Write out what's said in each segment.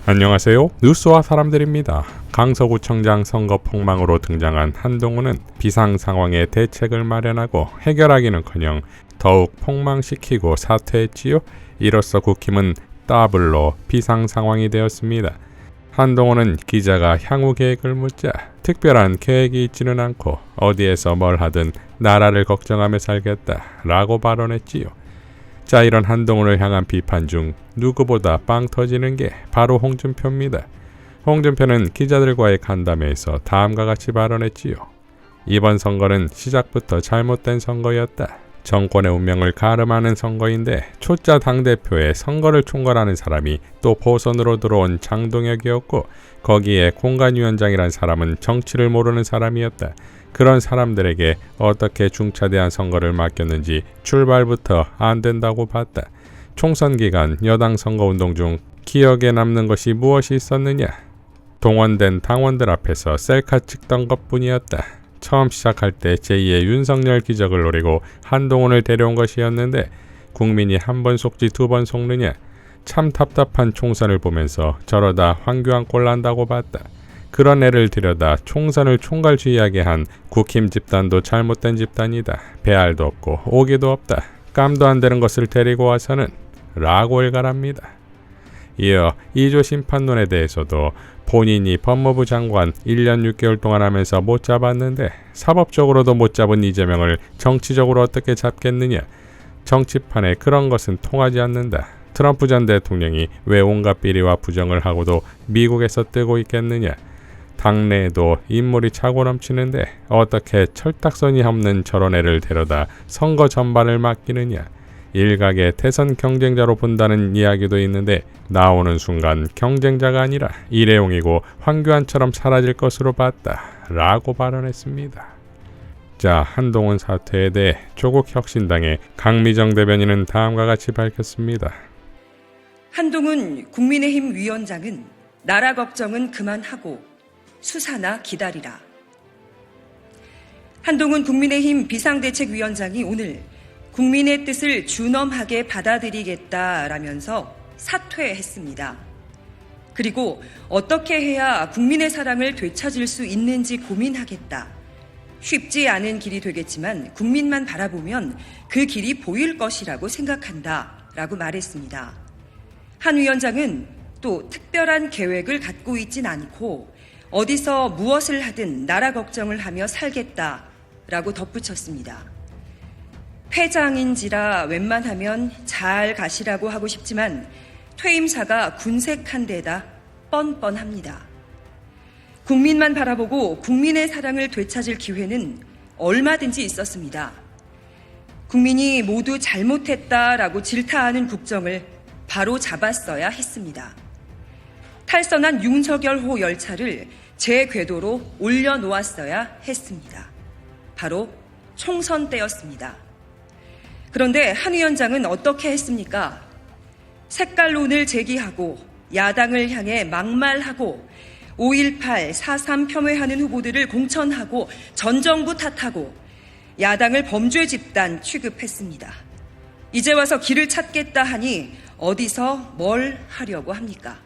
안녕하세요. 뉴스와 사람들입니다. 강서구청장 선거 폭망으로 등장한 한동훈은 비상 상황에 대책을 마련하고 해결하기는커녕 더욱 폭망시키고 사퇴했지요. 이로써 국힘은 더블로 비상 상황이 되었습니다. 한동훈은 기자가 향후 계획을 묻자 특별한 계획이 있지는 않고 어디에서 뭘 하든 나라를 걱정하며 살겠다라고 발언했지요. 자, 이런 한동훈을 향한 비판 중 누구보다 빵 터지는 게 바로 홍준표입니다. 홍준표는 기자들과의 간담회에서 다음과 같이 발언했지요. 이번 선거는 시작부터 잘못된 선거였다. 정권의 운명을 가름하는 선거인데 초짜 당대표에 선거를 총괄하는 사람이 또 보선으로 들어온 장동혁이었고 거기에 공관위원장이란 사람은 정치를 모르는 사람이었다. 그런 사람들에게 어떻게 중차대한 선거를 맡겼는지 출발부터 안 된다고 봤다. 총선 기간 여당 선거운동 중 기억에 남는 것이 무엇이 있었느냐? 동원된 당원들 앞에서 셀카 찍던 것뿐이었다. 처음 시작할 때 제2의 윤석열 기적을 노리고 한동훈을 데려온 것이었는데 국민이 한 번 속지 두 번 속느냐? 참 답답한 총선을 보면서 저러다 황교안 꼴 난다고 봤다. 그런 애를 들여다 총선을 총괄주의하게 한 국힘 집단도 잘못된 집단이다. 배알도 없고 오기도 없다. 깜도 안 되는 것을 데리고 와서는 라고 일갈합니다. 이어 2조 심판론에 대해서도 본인이 법무부 장관 1년 6개월 동안 하면서 못 잡았는데 사법적으로도 못 잡은 이재명을 정치적으로 어떻게 잡겠느냐. 정치판에 그런 것은 통하지 않는다. 트럼프 전 대통령이 왜 온갖 비리와 부정을 하고도 미국에서 뜨고 있겠느냐. 당내에도 인물이 차고 넘치는데 어떻게 철딱선이 없는 저런 애를 데려다 선거 전반을 맡기느냐. 일각의 대선 경쟁자로 본다는 이야기도 있는데 나오는 순간 경쟁자가 아니라 일회용이고 황교안처럼 사라질 것으로 봤다 라고 발언했습니다. 자, 한동훈 사퇴에 대해 조국혁신당의 강미정 대변인은 다음과 같이 밝혔습니다. 한동훈 국민의힘 위원장은 나라 걱정은 그만하고 수사나 기다리라. 한동훈 국민의힘 비상대책위원장이 오늘 국민의 뜻을 준엄하게 받아들이겠다라면서 사퇴했습니다. 그리고 어떻게 해야 국민의 사랑을 되찾을 수 있는지 고민하겠다. 쉽지 않은 길이 되겠지만 국민만 바라보면 그 길이 보일 것이라고 생각한다 라고 말했습니다. 한 위원장은 또 특별한 계획을 갖고 있진 않고 어디서 무엇을 하든 나라 걱정을 하며 살겠다라고 덧붙였습니다. 패장인지라 웬만하면 잘 가시라고 하고 싶지만 퇴임사가 군색한 데다 뻔뻔합니다. 국민만 바라보고 국민의 사랑을 되찾을 기회는 얼마든지 있었습니다. 국민이 모두 잘못했다라고 질타하는 국정을 바로 잡았어야 했습니다. 탈선한 윤석열호 열차를 제 궤도로 올려놓았어야 했습니다. 바로 총선 때였습니다. 그런데 한 위원장은 어떻게 했습니까? 색깔론을 제기하고 야당을 향해 막말하고 5.18, 4.3 폄훼하는 후보들을 공천하고 전 정부 탓하고 야당을 범죄 집단 취급했습니다. 이제 와서 길을 찾겠다 하니 어디서 뭘 하려고 합니까?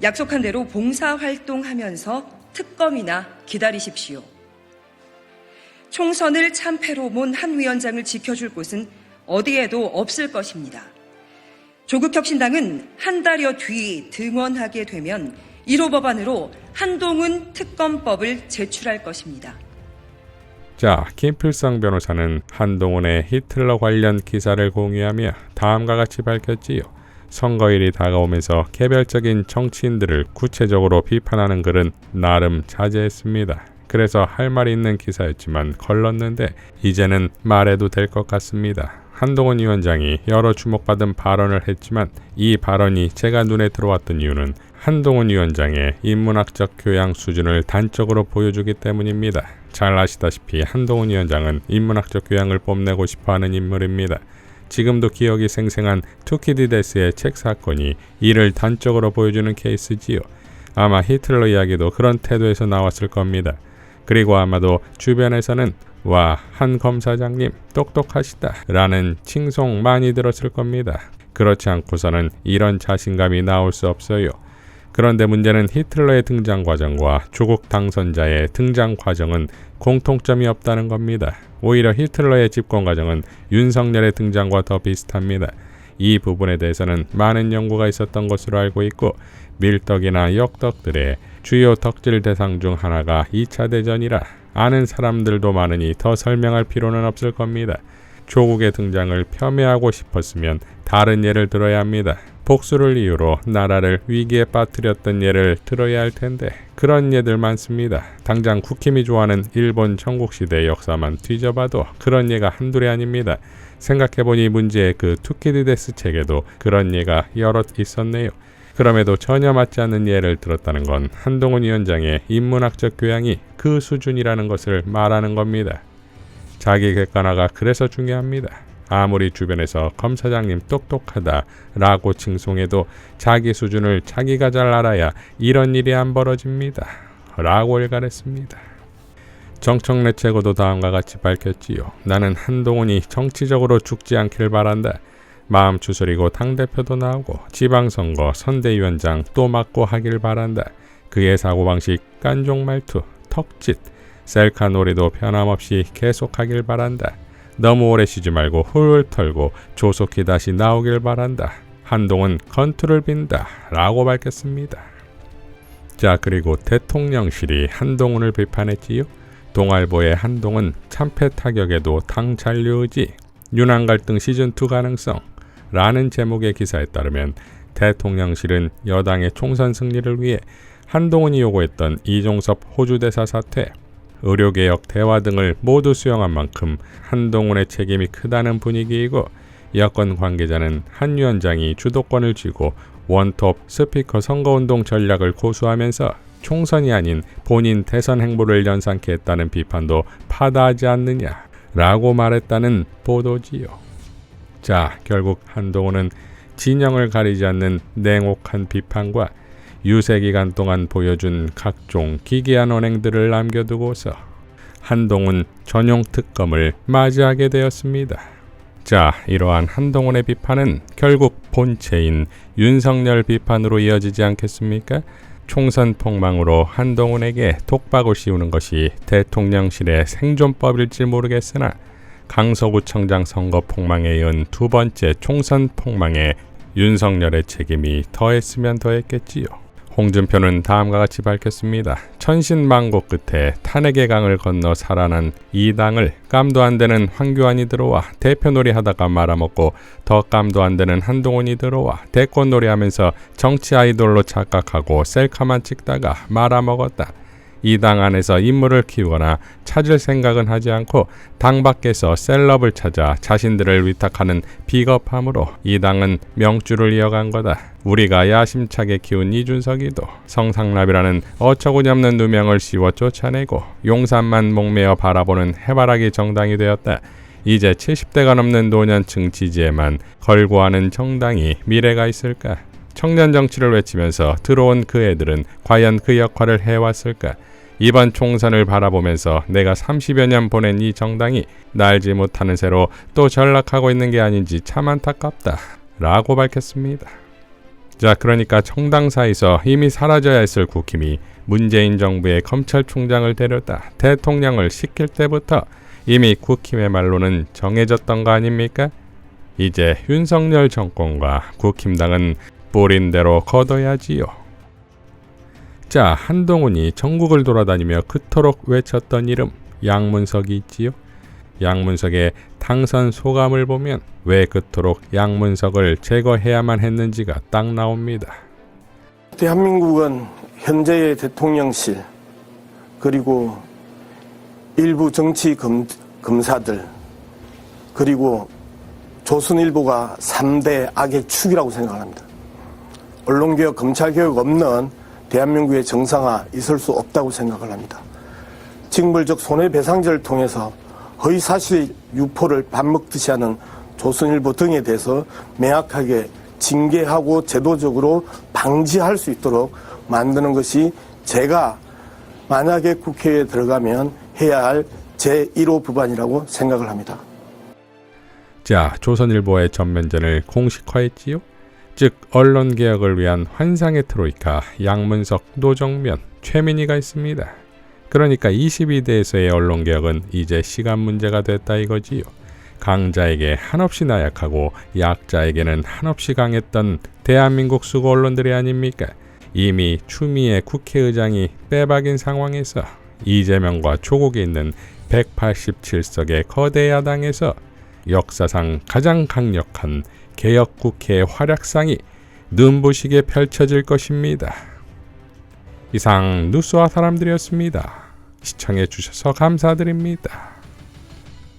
약속한 대로 봉사활동하면서 특검이나 기다리십시오. 총선을 참패로 몬 한 위원장을 지켜줄 곳은 어디에도 없을 것입니다. 조국혁신당은 한 달여 뒤 등원하게 되면 1호 법안으로 한동훈 특검법을 제출할 것입니다. 자, 김필성 변호사는 한동훈의 히틀러 관련 기사를 공유하며 다음과 같이 밝혔지요. 선거일이 다가오면서 개별적인 정치인들을 구체적으로 비판하는 글은 나름 자제했습니다. 그래서 할 말이 있는 기사였지만 걸렀는데 이제는 말해도 될 것 같습니다. 한동훈 위원장이 여러 주목받은 발언을 했지만 이 발언이 제가 눈에 들어왔던 이유는 한동훈 위원장의 인문학적 교양 수준을 단적으로 보여주기 때문입니다. 잘 아시다시피 한동훈 위원장은 인문학적 교양을 뽐내고 싶어하는 인물입니다. 지금도 기억이 생생한 투키디데스의 책 사건이 이를 단적으로 보여주는 케이스지요. 아마 히틀러 이야기도 그런 태도에서 나왔을 겁니다. 그리고 아마도 주변에서는 와, 한 검사장님 똑똑하시다 라는 칭송 많이 들었을 겁니다. 그렇지 않고서는 이런 자신감이 나올 수 없어요. 그런데 문제는 히틀러의 등장 과정과 조국 당선자의 등장 과정은 공통점이 없다는 겁니다. 오히려 히틀러의 집권 과정은 윤석열의 등장과 더 비슷합니다. 이 부분에 대해서는 많은 연구가 있었던 것으로 알고 있고, 밀떡이나 역덕들의 주요 덕질 대상 중 하나가 2차 대전이라 아는 사람들도 많으니 더 설명할 필요는 없을 겁니다. 조국의 등장을 폄훼하고 싶었으면 다른 예를 들어야 합니다. 복수를 이유로 나라를 위기에 빠뜨렸던 예를 들어야 할 텐데 그런 예들 많습니다. 당장 국힘이 좋아하는 일본 전국시대 역사만 뒤져봐도 그런 예가 한둘이 아닙니다. 생각해보니 문제의 그 투키디데스 책에도 그런 예가 여럿 있었네요. 그럼에도 전혀 맞지 않는 예를 들었다는 건 한동훈 위원장의 인문학적 교양이 그 수준이라는 것을 말하는 겁니다. 자기 객관화가 그래서 중요합니다. 아무리 주변에서 검사장님 똑똑하다라고 칭송해도 자기 수준을 자기가 잘 알아야 이런 일이 안 벌어집니다. 라고 일갈했습니다. 정청래 최고도 다음과 같이 밝혔지요. 나는 한동훈이 정치적으로 죽지 않길 바란다. 마음 추스리고 당대표도 나오고 지방선거 선대위원장 또 맡고 하길 바란다. 그의 사고방식, 깐종 말투, 턱짓, 셀카 놀이도 변함없이 계속하길 바란다. 너무 오래 쉬지 말고 훌훌 털고 조속히 다시 나오길 바란다. 한동훈 건투를 빈다. 라고 밝혔습니다. 자, 그리고 대통령실이 한동훈을 비판했지요. 동아일보의 한동훈 참패 타격에도 당 잔류 의지, 윤한 갈등 시즌2 가능성 라는 제목의 기사에 따르면 대통령실은 여당의 총선 승리를 위해 한동훈이 요구했던 이종섭 호주 대사 사퇴, 의료개혁, 대화 등을 모두 수용한 만큼 한동훈의 책임이 크다는 분위기이고, 여권 관계자는 한 위원장이 주도권을 쥐고 원톱 스피커 선거운동 전략을 고수하면서 총선이 아닌 본인 대선 행보를 연상케 했다는 비판도 파다하지 않느냐라고 말했다는 보도지요. 자, 결국 한동훈은 진영을 가리지 않는 냉혹한 비판과 유세기간 동안 보여준 각종 기괴한 언행들을 남겨두고서 한동훈 전용 특검을 맞이하게 되었습니다. 자, 이러한 한동훈의 비판은 결국 본체인 윤석열 비판으로 이어지지 않겠습니까? 총선 폭망으로 한동훈에게 독박을 씌우는 것이 대통령실의 생존법일지 모르겠으나 강서구청장 선거 폭망에 이은 두 번째 총선 폭망에 윤석열의 책임이 더했으면 더했겠지요. 홍준표는 다음과 같이 밝혔습니다. 천신만고 끝에 탄핵의 강을 건너 살아난 이 당을 깜도 안 되는 황교안이 들어와 대표놀이 하다가 말아먹고 더 깜도 안 되는 한동훈이 들어와 대권놀이 하면서 정치 아이돌로 착각하고 셀카만 찍다가 말아먹었다. 이 당 안에서 인물을 키우거나 찾을 생각은 하지 않고 당 밖에서 셀럽을 찾아 자신들을 위탁하는 비겁함으로 이 당은 명주를 이어간 거다. 우리가 야심차게 키운 이준석이도 성상납이라는 어처구니없는 누명을 씌워 쫓아내고 용산만 목매어 바라보는 해바라기 정당이 되었다. 이제 70대가 넘는 노년층 지지에만 걸고 하는 정당이 미래가 있을까? 청년 정치를 외치면서 들어온 그 애들은 과연 그 역할을 해왔을까? 이번 총선을 바라보면서 내가 30여 년 보낸 이 정당이 날지 못하는 새로 또 전락하고 있는 게 아닌지 참 안타깝다. 라고 밝혔습니다. 자, 그러니까 정당사에서 이미 사라져야 했을 국힘이 문재인 정부의 검찰총장을 데려다 대통령을 시킬 때부터 이미 국힘의 말로는 정해졌던 거 아닙니까? 이제 윤석열 정권과 국힘당은 뿌린 대로 걷어야지요. 자, 한동훈이 전국을 돌아다니며 그토록 외쳤던 이름 양문석이 있지요. 양문석의 당선 소감을 보면 왜 그토록 양문석을 제거해야만 했는지가 딱 나옵니다. 대한민국은 현재의 대통령실 그리고 일부 정치 검사들 그리고 조선일보가 3대 악의 축이라고 생각합니다. 언론개혁, 검찰개혁 없는 대한민국의 정상화 있을 수 없다고 생각을 합니다. 징벌적 손해배상제를 통해서 허위사실 유포를 밥 먹듯이 하는 조선일보 등에 대해서 명확하게 징계하고 제도적으로 방지할 수 있도록 만드는 것이 제가 만약에 국회에 들어가면 해야 할 제1호 법안이라고 생각을 합니다. 자, 조선일보의 전면전을 공식화했지요. 즉 언론개혁을 위한 환상의 트로이카 양문석, 노정면, 최민희가 있습니다. 그러니까 22대에서의 언론개혁은 이제 시간 문제가 됐다 이거지요. 강자에게 한없이 나약하고 약자에게는 한없이 강했던 대한민국 수고 언론들이 아닙니까? 이미 추미애 국회의장이 빼박인 상황에서 이재명과 조국에 있는 187석의 거대 야당에서 역사상 가장 강력한 개혁국회의 활약상이 눈부시게 펼쳐질 것입니다. 이상 뉴스와 사람들이었습니다. 시청해 주셔서 감사드립니다.